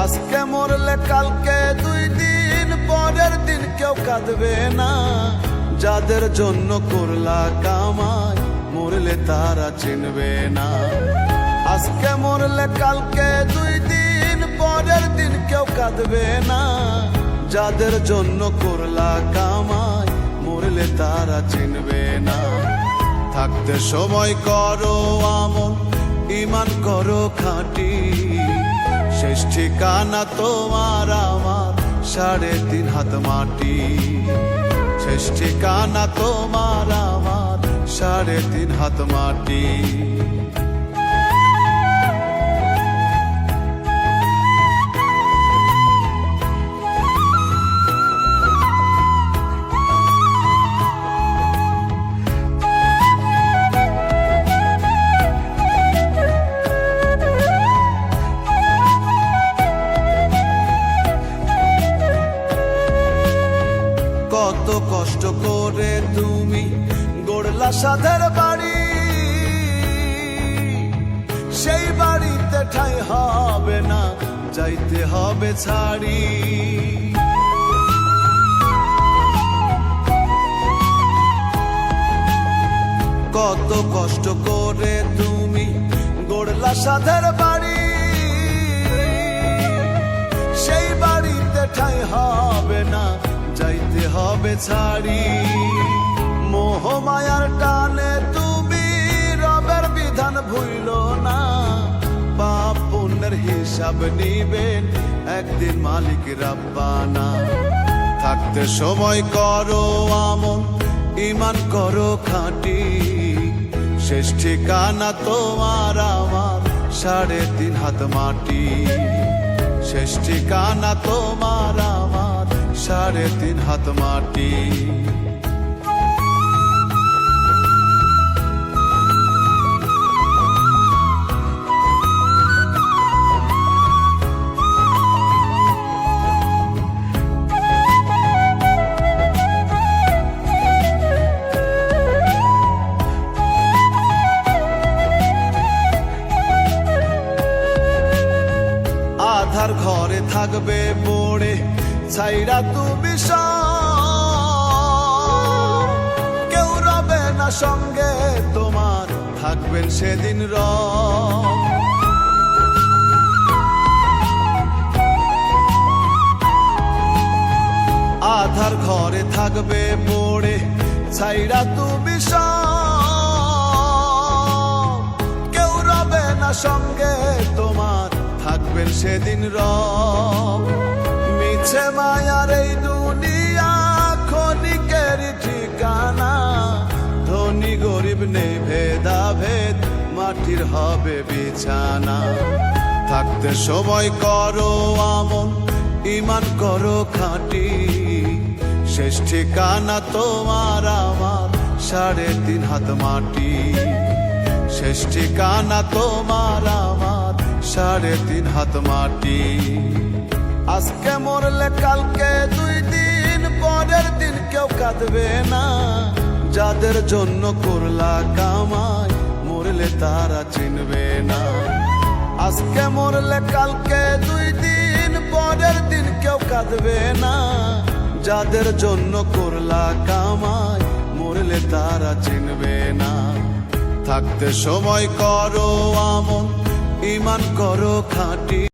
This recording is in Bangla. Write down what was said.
আজকে মরলে কালকে 2 দিন পরের দিন কেউ কাঁদবে না। যাদের জন্য করলা কামাই মরলে তারা চিনবে না। আজকে মরলে কালকে 2 দিন পরের দিন কেউ কাঁদবে না। যাদের জন্য করলা কামাই মরলে তারা চিনবে না। থাকতে সময় করো আমল, ঈমান করো খাঁটি। শেষ ঠিকানা তোমার আমার 3.5 হাত মাটি। শেষ ঠিকানা তোমার আমার 3.5 হাত মাটি। কত কষ্ট করে তুমি গড়লা সাধের বাড়ি, সেই বাড়িতে ঠাঁই হবে না, যাইতে হবে ছাড়ি। কত কষ্ট করে তুমি গড়লা সাধের বাড়ি, সেই বাড়িতে ঠাঁই হবে না, যাইতে হবে ছাড়ি। মোহ মায়ার টানে তুমি রবের বিধান ভুইলো না। পাপ পুণ্যের হিসাব নিবেন একদিন মালিক রাব্বানা। থাকতে সময় করো আমল, ঈমান করো খাঁটি। শেষ ঠিকানা তোমার আমার 3.5 হাত মাটি। শেষ ঠিকানা তোমার আমার 3.5 হাত মাটি। আধার ঘরে থাকবে পড়ে ছাইরা তুমি সব, কেউ রবে না সঙ্গে তোমার, থাকবেন সেদিন রব। আধার ঘরে থাকবে পড়ে ছাইরা তুমি সব, কেউ রবে না সঙ্গে তোমার, থাকবেন সেদিন রব। মিছে মায়ার এই দুনিয়া ক্ষণিকের ঠিকানা। ধনী গরিব নেই ভেদাভেদ, মাটির হবে বিছানা। থাকতে সময় করো আমল, ঈমান করো খাঁটি। শেষ ঠিকানা তোমার আমার 3.5 হাত মাটি। শেষ ঠিকানা তোমার আমার 3.5 হাত মাটি। আজকে মরলে কালকে 2 দিন পরের দিন কেউ কাঁদবে না। যাদের জন্য করলা কামাই মরলে তারা চিনবে না। আজকে মরলে কালকে 2 দিন পরের দিন কেউ কাঁদবে না। যাদের জন্য করলা কামাই মরলে তারা চিনবে না। থাকতে সময় করো আমল, ঈমান করো খাঁটি।